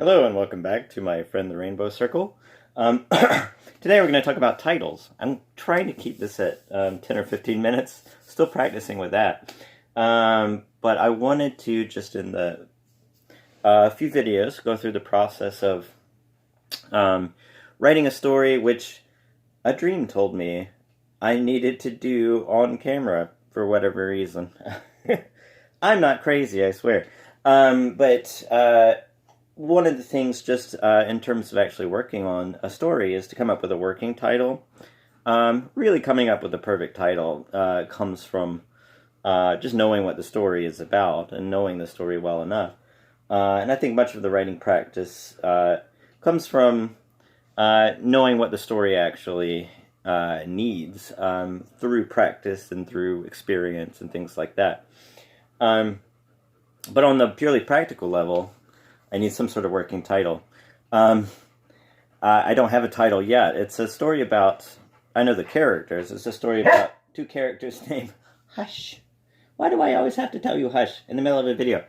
Hello and welcome back to my friend the Rainbow Circle. Today we're going to talk about titles. I'm trying to keep this at 10 or 15 minutes, still practicing with that. But I wanted to just in the few videos go through the process of writing a story which a dream told me I needed to do on camera for whatever reason. I'm not crazy, I swear. But one of the things just in terms of actually working on a story is to come up with a working title. Really coming up with the perfect title comes from just knowing what the story is about and knowing the story well enough. And I think much of the writing practice comes from knowing what the story actually needs through practice and through experience and things like that. But on the purely practical level, I need some sort of working title. I don't have a title yet. It's a story about, I know the characters. It's a story about two characters named Hush. Why do I always have to tell you Hush in the middle of a video?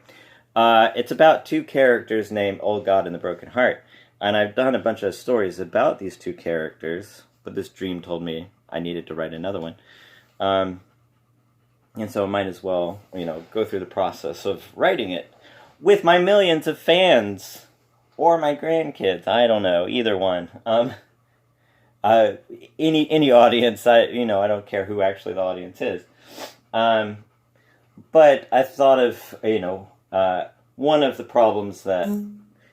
It's about two characters named Old God and the Broken Heart. And I've done a bunch of stories about these two characters, but this dream told me I needed to write another one. And so I might as well, go through the process of writing it with my millions of fans, or my grandkids. I don't know, either one. Any audience. I don't care who actually the audience is. But I thought of one of the problems that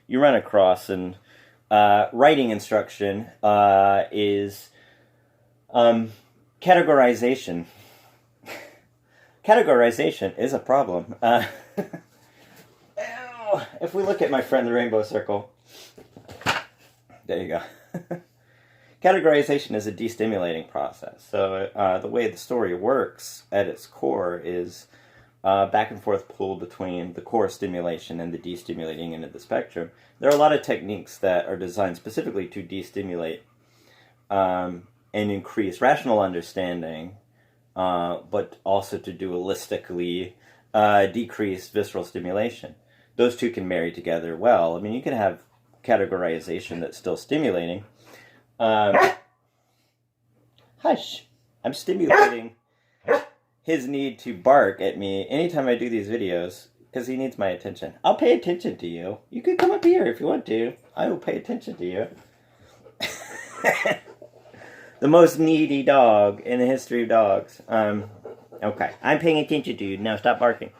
you run across in writing instruction is categorization. Categorization is a problem. If we look at my friend the Rainbow Circle, there you go. Categorization is a destimulating process. So the way the story works at its core is back and forth pull between the core stimulation and the destimulating end of the spectrum. There are a lot of techniques that are designed specifically to destimulate and increase rational understanding, but also to dualistically decrease visceral stimulation. Those two can marry together well. I mean, you can have categorization that's still stimulating. Hush. I'm stimulating his need to bark at me anytime I do these videos because he needs my attention. I'll pay attention to you. You can come up here if you want to. I will pay attention to you. The most needy dog in the history of dogs. Okay, I'm paying attention to you. Now stop barking.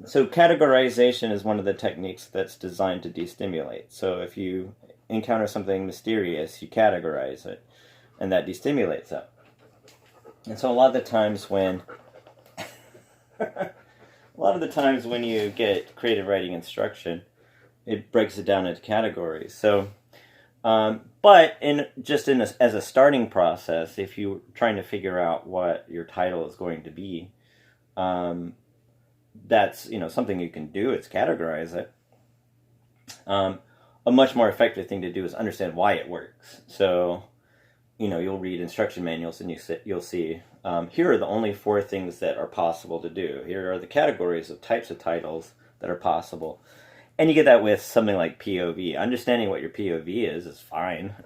So categorization is one of the techniques that's designed to destimulate. So if you encounter something mysterious, you categorize it, and that destimulates it. And so a lot of the times when you get creative writing instruction, it breaks it down into categories. So, but as a starting process, if you're trying to figure out what your title is going to be, that's something you can do. It's categorize it. A much more effective thing to do is understand why it works. So, you'll read instruction manuals and you'll see here are the only 4 things that are possible to do. Here are the categories of types of titles that are possible, and you get that with something like POV. Understanding what your POV is fine.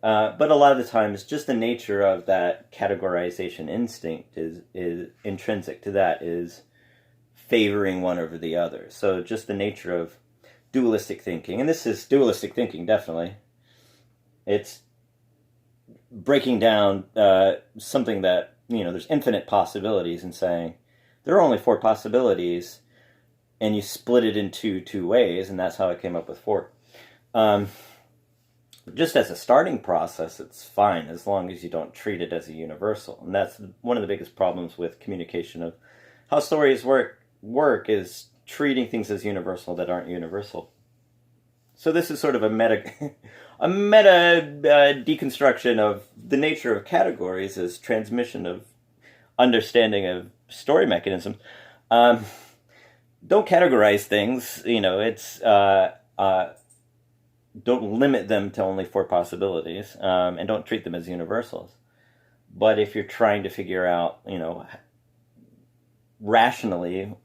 But a lot of the times, just the nature of that categorization instinct is intrinsic to that is favoring one over the other. So just the nature of dualistic thinking, and this is dualistic thinking, definitely. It's breaking down something that, there's infinite possibilities and saying, there are only 4 possibilities, and you split it into 2 ways, and that's how I came up with 4. Just as a starting process, it's fine as long as you don't treat it as a universal. And that's one of the biggest problems with communication of how stories work is treating things as universal that aren't universal. So this is sort of a meta deconstruction of the nature of categories as transmission of understanding of story mechanisms. Don't categorize things. It's don't limit them to only 4 possibilities, and don't treat them as universals. But if you're trying to figure out, rationally,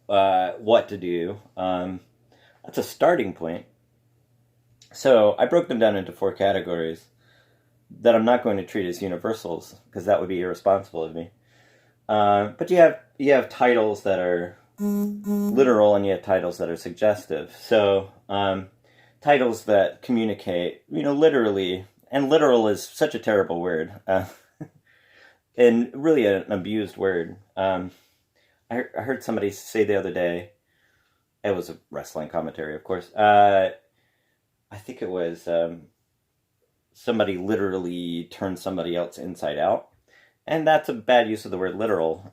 what to do. That's a starting point. So I broke them down into 4 categories that I'm not going to treat as universals because that would be irresponsible of me. But you have titles that are literal and you have titles that are suggestive. So titles that communicate, literally, and literal is such a terrible word, and really an abused word. I heard somebody say the other day, it was a wrestling commentary, of course. I think it was somebody literally turned somebody else inside out, and that's a bad use of the word literal.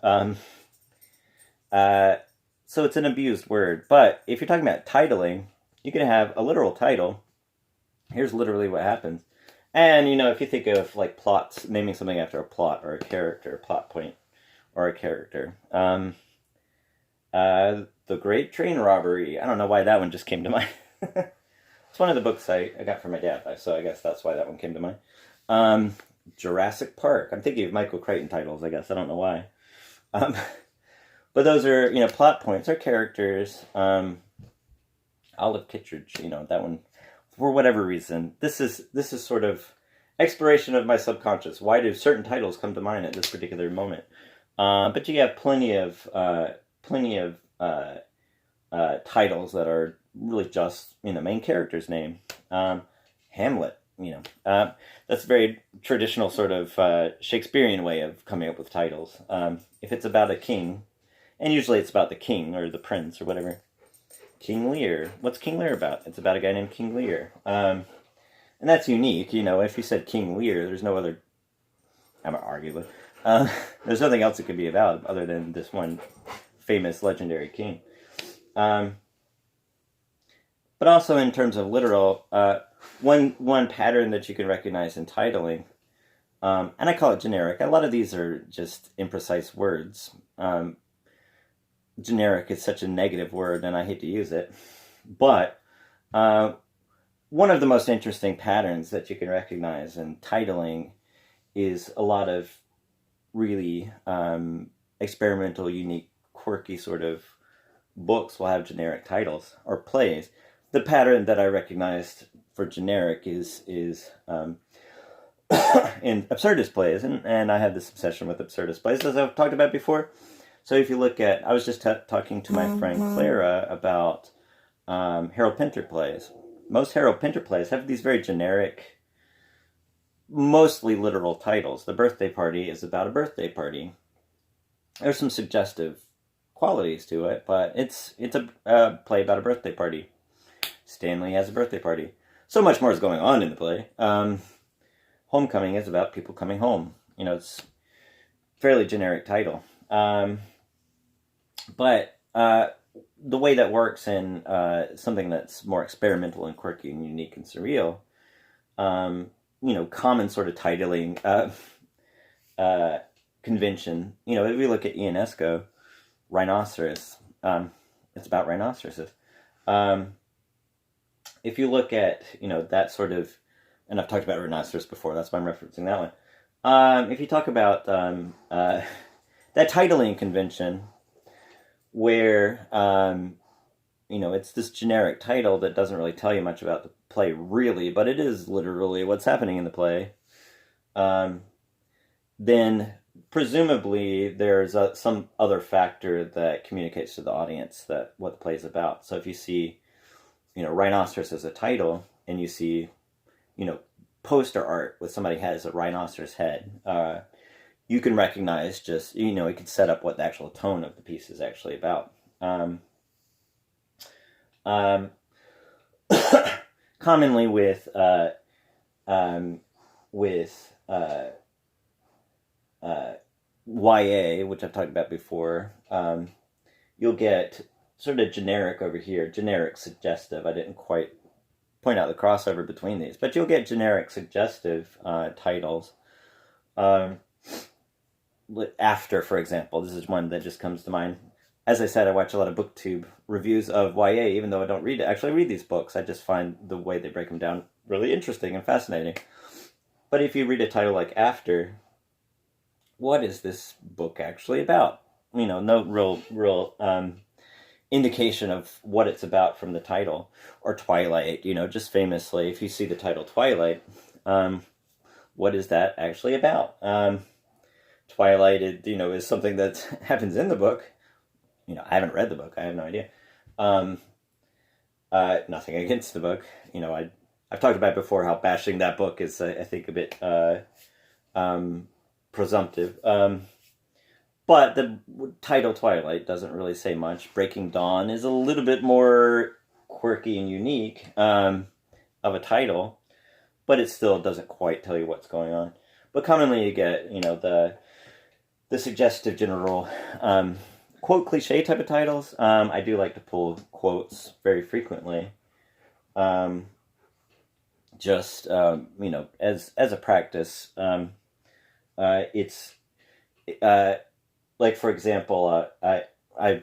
So it's an abused word. But if you're talking about titling, you can have a literal title. Here's literally what happens. And, if you think of like plots, naming something after a plot or a character, a plot point or a character. The Great Train Robbery. I don't know why that one just came to mind. It's one of the books I got from my dad, so I guess that's why that one came to mind. Jurassic Park. I'm thinking of Michael Crichton titles, I guess. I don't know why. But those are, plot points or characters. Olive Kitteridge, that one, for whatever reason. This is sort of exploration of my subconscious. Why do certain titles come to mind at this particular moment? But you have plenty of titles that are really just main character's name. Hamlet. That's a very traditional sort of Shakespearean way of coming up with titles. If it's about a king, and usually it's about the king or the prince or whatever. King Lear. What's King Lear about? It's about a guy named King Lear. And that's unique. If you said King Lear, there's no other... I'm going to argue with. There's nothing else it could be about other than this one famous legendary king. But also in terms of literal, one pattern that you can recognize in titling, and I call it generic. A lot of these are just imprecise words. Generic is such a negative word, and I hate to use it. But one of the most interesting patterns that you can recognize in titling is a lot of really experimental, unique, quirky sort of books will have generic titles, or plays. The pattern that I recognized for generic is in absurdist plays, and I have this obsession with absurdist plays, as I've talked about before. So if you look at, I was just talking to my friend Clara about Harold Pinter plays. Most Harold Pinter plays have these very generic, mostly literal titles. The Birthday Party is about a birthday party. There's some suggestive qualities to it, but it's a play about a birthday party. Stanley has a birthday party. So much more is going on in the play. Homecoming is about people coming home. It's a fairly generic title. But the way that works in something that's more experimental and quirky and unique and surreal, common sort of titling convention. If we look at Ionesco, Rhinoceros, it's about rhinoceroses. If you look at, that sort of, and I've talked about rhinoceros before, that's why I'm referencing that one. If you talk about that titling convention, where it's this generic title that doesn't really tell you much about the play really, but it is literally what's happening in the play, then presumably there's some other factor that communicates to the audience that what the play is about. So if you see rhinoceros as a title, and you see poster art with somebody has a rhinoceros head, you can recognize just, it could set up what the actual tone of the piece is actually about. Commonly with YA, which I've talked about before, you'll get sort of generic over here, generic suggestive. I didn't quite point out the crossover between these, but you'll get generic suggestive titles. After, for example, this is one that just comes to mind. As I said, I watch a lot of BookTube reviews of YA, even though I don't actually read these books. I just find the way they break them down really interesting and fascinating. But if you read a title like After, what is this book actually about? No real indication of what it's about from the title. Or Twilight, just famously, if you see the title Twilight, what is that actually about? Twilight, is something that happens in the book. I haven't read the book. I have no idea. Nothing against the book. I've talked about before how bashing that book is, I think, a bit presumptive. But the title Twilight doesn't really say much. Breaking Dawn is a little bit more quirky and unique of a title, but it still doesn't quite tell you what's going on. But commonly you get, the suggestive general quote cliche type of titles. I do like to pull quotes very frequently. As a practice. It's like, for example, I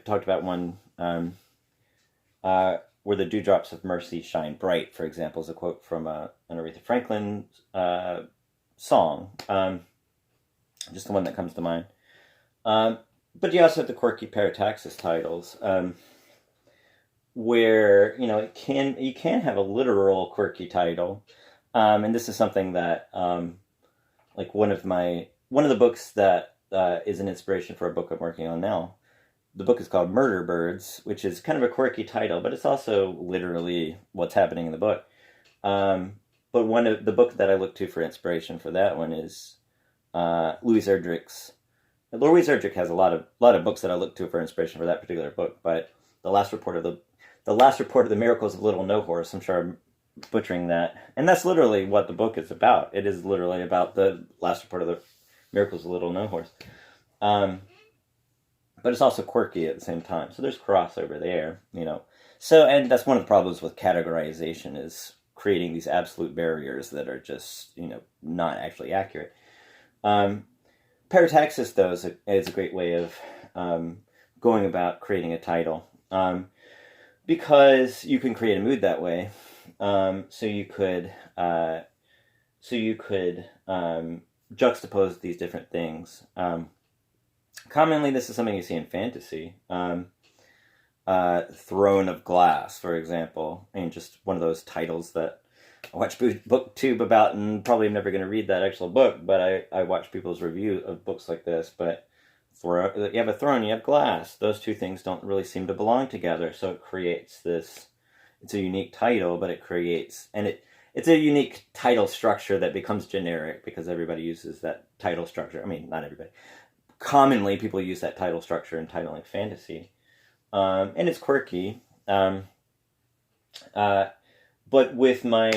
talked about one where the dewdrops of mercy shine bright, for example, is a quote from an Aretha Franklin song. Just the one that comes to mind. But you also have the quirky parataxis titles, where you can have a literal quirky title, and this is something that like one of the books that is an inspiration for a book I'm working on now. The book is called Murder Birds, which is kind of a quirky title, but it's also literally what's happening in the book. But one of the book that I look to for inspiration for that one is Louise Erdrich's. Louise Erdrich has a lot of books that I look to for inspiration for that particular book. But the last report of the Miracles of Little No Horse. I'm sure I'm butchering that, and that's literally what the book is about. It is literally about the last report of the Miracles of Little No Horse. But it's also quirky at the same time. So there's crossover there, So, and that's one of the problems with categorization, is creating these absolute barriers that are just, not actually accurate. Parataxis, though, is a great way of going about creating a title, because you can create a mood that way. So you could juxtapose these different things. Commonly, this is something you see in fantasy. Throne of Glass, for example, and just one of those titles that I watch BookTube about, and probably never going to read that actual book, but I watch people's review of books like this. But you have a throne, you have glass. Those two things don't really seem to belong together, so it creates this. It's a unique title, but it creates, and it's a unique title structure that becomes generic because everybody uses that title structure. I mean, not everybody. Commonly, people use that title structure in titling fantasy, and it's quirky. But with my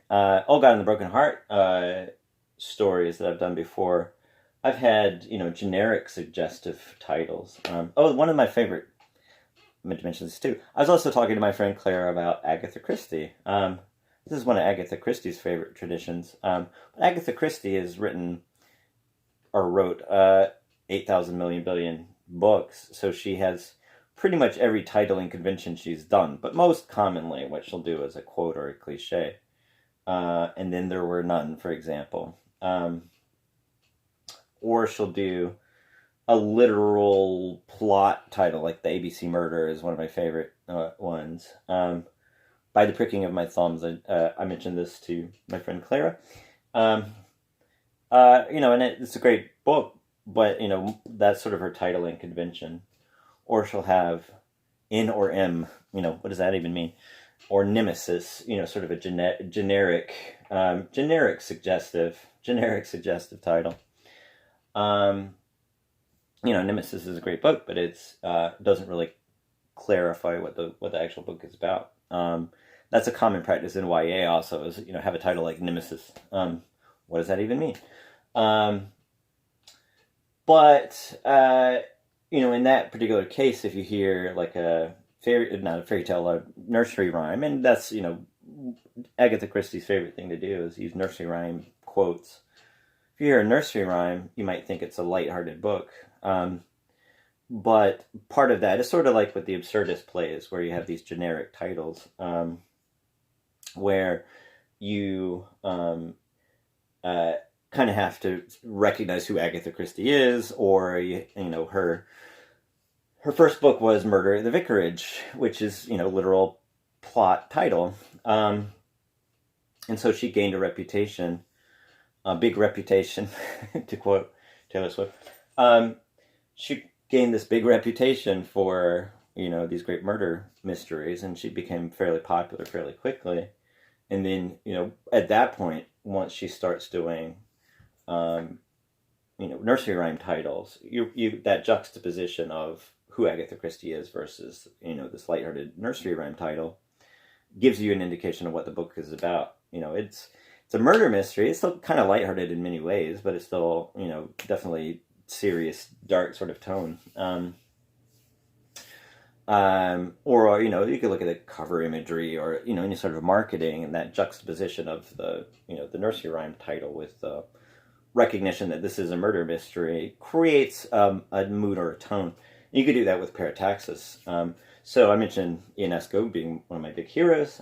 All God and the Broken Heart stories that I've done before, I've had generic suggestive titles. One of my favorite. I meant to mention this too. I was also talking to my friend Claire about Agatha Christie. This is one of Agatha Christie's favorite traditions. Agatha Christie has wrote 8,000 million billion books, so she has pretty much every titling convention she's done. But most commonly, what she'll do is a quote or a cliche. And then there were none, for example. Or she'll do a literal plot title, like The ABC Murder is one of my favorite ones. By the Pricking of My Thumbs, I mentioned this to my friend Clara. And it's a great book, but, that's sort of her titling convention. Or she'll have N or M, what does that even mean? Or Nemesis, sort of a generic suggestive title. Nemesis is a great book, but it's doesn't really clarify what the actual book is about. That's a common practice in YA also, is have a title like Nemesis. What does that even mean? But in that particular case, if you hear like not a fairy tale, a nursery rhyme, and that's Agatha Christie's favorite thing to do is use nursery rhyme quotes. If you hear a nursery rhyme, you might think it's a lighthearted book. But part of that is sort of like with the absurdist plays, where you have these generic titles, where you kind of have to recognize who Agatha Christie is, or her first book was Murder at the Vicarage, which is literal plot title, and so she gained a big reputation, to quote Taylor Swift. She gained this big reputation for these great murder mysteries, and she became fairly popular fairly quickly. And then at that point, once she starts doing nursery rhyme titles, you that juxtaposition of who Agatha Christie is versus this lighthearted nursery rhyme title gives you an indication of what the book is about. It's a murder mystery. It's still kind of lighthearted in many ways, but it's still definitely serious, dark sort of tone. Or you could look at the cover imagery, or any sort of marketing, and that juxtaposition of the the nursery rhyme title with the recognition that this is a murder mystery creates a mood or a tone. You could do that with Parataxis. So I mentioned Ionesco being one of my big heroes,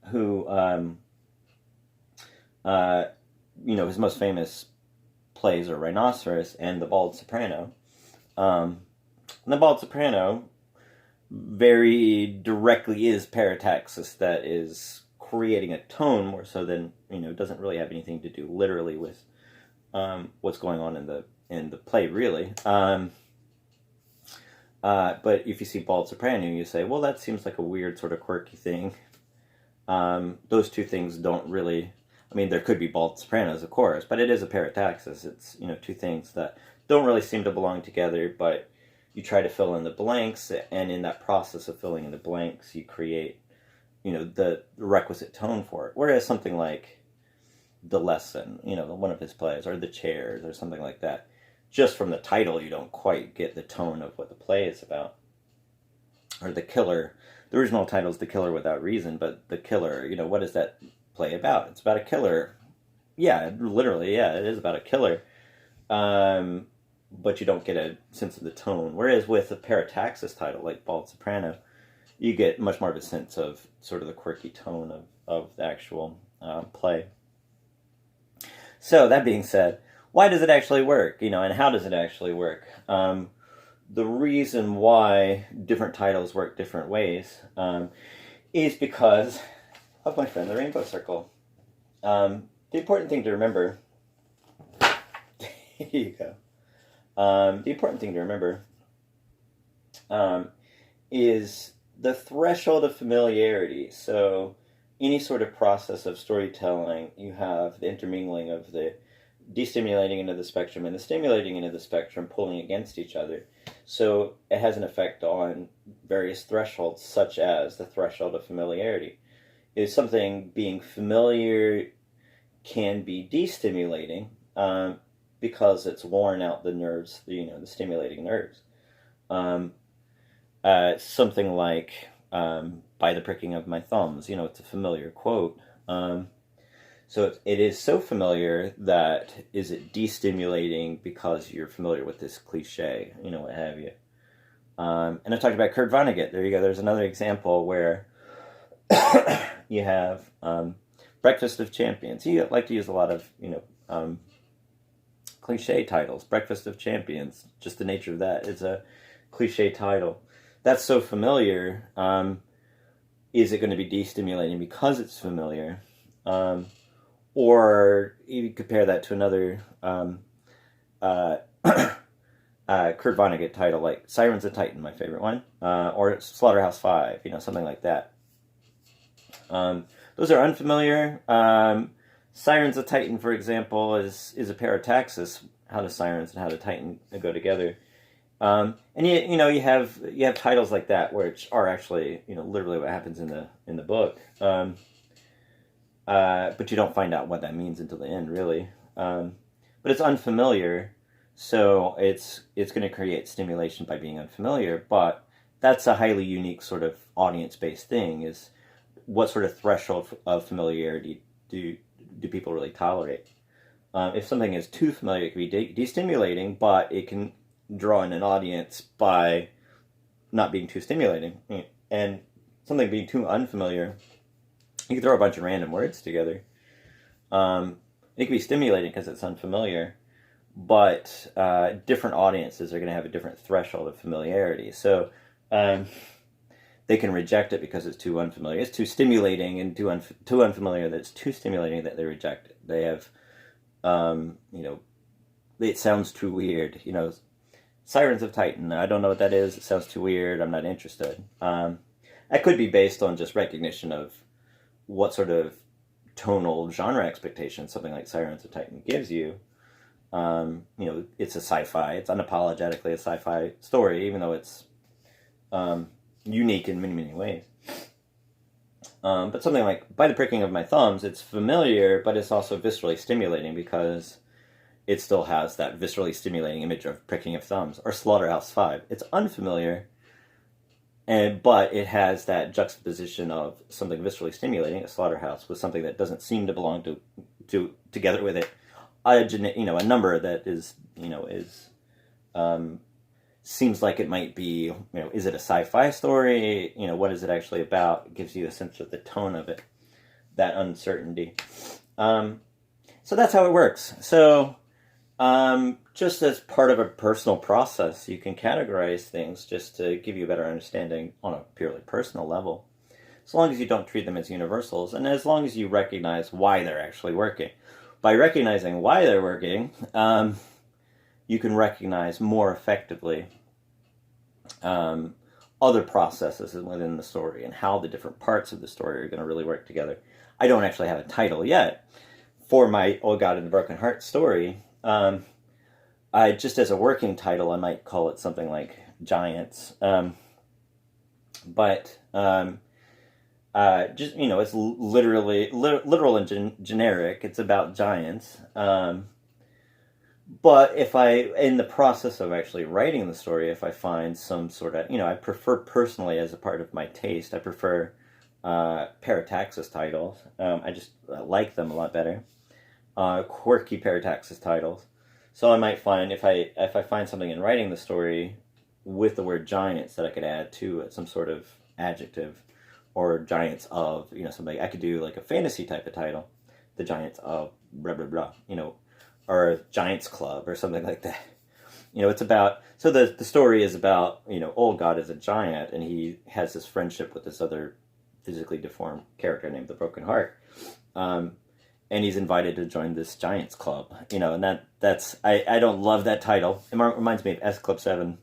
who his most famous plays are Rhinoceros and The Bald Soprano. The Bald Soprano very directly is Parataxis, that is creating a tone more so than doesn't really have anything to do literally with what's going on in the play, really. But if you see Bald Soprano, you say, well, that seems like a weird sort of quirky thing. Those two things don't really. I mean, there could be Bald Sopranos, of course, but it is a Parataxis. It's two things that don't really seem to belong together, but you try to fill in the blanks, and in that process of filling in the blanks, you create the requisite tone for it. Whereas something like The Lesson, one of his plays, or The Chairs, or something like that, just from the title, you don't quite get the tone of what the play is about. Or The Killer. The original title is The Killer Without Reason, but The Killer, what is that play about? It's about a killer. Yeah, literally, yeah, it is about a killer. But you don't get a sense of the tone. Whereas with a Parataxis title like Bald Soprano, you get much more of a sense of sort of the quirky tone of the actual play. So that being said, why does it actually work? And how does it actually work? The reason why different titles work different ways is because of my friend the Rainbow Circle. The important thing to remember. Here you go. The important thing to remember is the threshold of familiarity. So any sort of process of storytelling, you have the intermingling of the destimulating into the spectrum and the stimulating into the spectrum pulling against each other. So it has an effect on various thresholds, such as the threshold of familiarity. If something being familiar can be destimulating, because it's worn out the nerves, the stimulating nerves. Something like by the pricking of my thumbs, it's a familiar quote. So it is so familiar that is it destimulating because you're familiar with this cliche, what have you. And I talked about Kurt Vonnegut. There you go. There's another example where you have Breakfast of Champions. You like to use a lot of, cliche titles. Breakfast of Champions, just the nature of that, is a cliche title. That's so familiar. Is it going to be destimulating because it's familiar? Or you compare that to another Kurt Vonnegut title, like Sirens of Titan, my favorite one, or Slaughterhouse-Five, something like that. Those are unfamiliar. Sirens of Titan, for example, is a Parataxis. How do Sirens and how do Titan go together? And you have titles like that, which are actually literally what happens in the book. But you don't find out what that means until the end, really. But it's unfamiliar, so it's going to create stimulation by being unfamiliar. But that's a highly unique sort of audience-based thing. Is what sort of threshold of familiarity do people really tolerate? If something is too familiar, it can be destimulating, but it can draw in an audience by not being too stimulating. And something being too unfamiliar, you can throw a bunch of random words together. It can be stimulating because it's unfamiliar, but different audiences are going to have a different threshold of familiarity. So um, they can reject it because it's too unfamiliar. It's too stimulating and too unfamiliar that it's too stimulating that they reject it. They have, you know, it sounds too weird. You know, Sirens of Titan. I don't know what that is. It sounds too weird. I'm not interested. That could be based on just recognition of what sort of tonal genre expectation something like Sirens of Titan gives you. You know, it's a sci-fi. It's unapologetically a sci-fi story, even though it's unique in many, many ways. But something like By the Pricking of My Thumbs, it's familiar, but it's also viscerally stimulating because it still has that viscerally stimulating image of pricking of thumbs. Or Slaughterhouse-5. It's unfamiliar, but it has that juxtaposition of something viscerally stimulating, a slaughterhouse, with something that doesn't seem to belong to together with it. A number that is, seems like it might be, is it a sci-fi story? What is it actually about? It gives you a sense of the tone of it, that uncertainty. So that's how it works. So just as part of a personal process, you can categorize things just to give you a better understanding on a purely personal level, as long as you don't treat them as universals, and as long as you recognize why they're actually working. By recognizing why they're working, you can recognize more effectively other processes within the story and how the different parts of the story are going to really work together. I don't actually have a title yet for my Oh God and the Broken Heart story. I just as a working title, I might call it something like Giants. Just it's literal and generic. It's about giants. But if in the process of actually writing the story, if I find some sort of, I prefer personally, as a part of my taste, I prefer parataxis titles. I just like them a lot better. Quirky parataxis titles. So I might find if I find something in writing the story with the word giants that I could add to it, some sort of adjective, or giants of, something. I could do like a fantasy type of title, the giants of blah blah blah, or Giants Club or something like that. It's about, so the story is about, Old God is a giant, and he has this friendship with this other physically deformed character named the Broken Heart. And he's invited to join this Giants Club, and that's I don't love that title. It reminds me of S Club 7.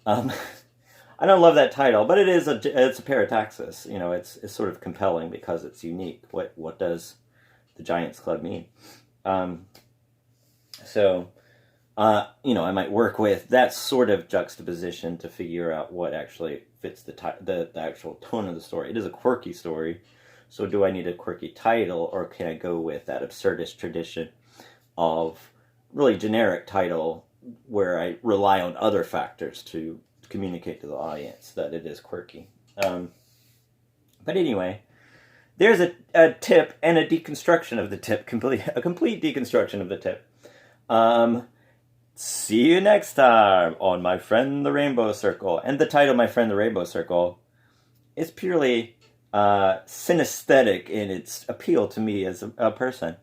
I don't love that title, but it's a parataxis. It's sort of compelling because it's unique. What does the Giants Club mean? So I might work with that sort of juxtaposition to figure out what actually fits the actual tone of the story. It is a quirky story. So do I need a quirky title, or can I go with that absurdist tradition of really generic title where I rely on other factors to communicate to the audience that it is quirky? But anyway, there's a tip and a deconstruction of the tip, a complete deconstruction of the tip. See you next time on My Friend the Rainbow Circle. And the title, My Friend the Rainbow Circle, is purely synesthetic in its appeal to me as a person,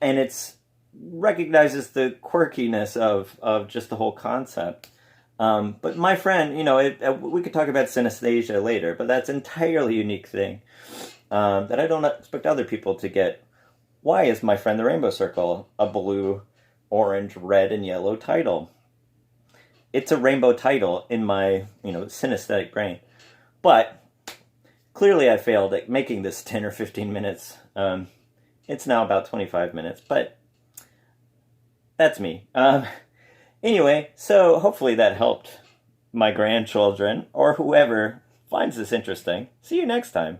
and it's recognizes the quirkiness of just the whole concept. But my friend, we could talk about synesthesia later, but that's an entirely unique thing that I don't expect other people to get. Why is My Friend the Rainbow Circle a blue, orange, red, and yellow title? It's a rainbow title in my synesthetic brain, but clearly I failed at making this 10 or 15 minutes. It's now about 25 minutes, but that's me. Anyway, so hopefully that helped my grandchildren or whoever finds this interesting. See you next time.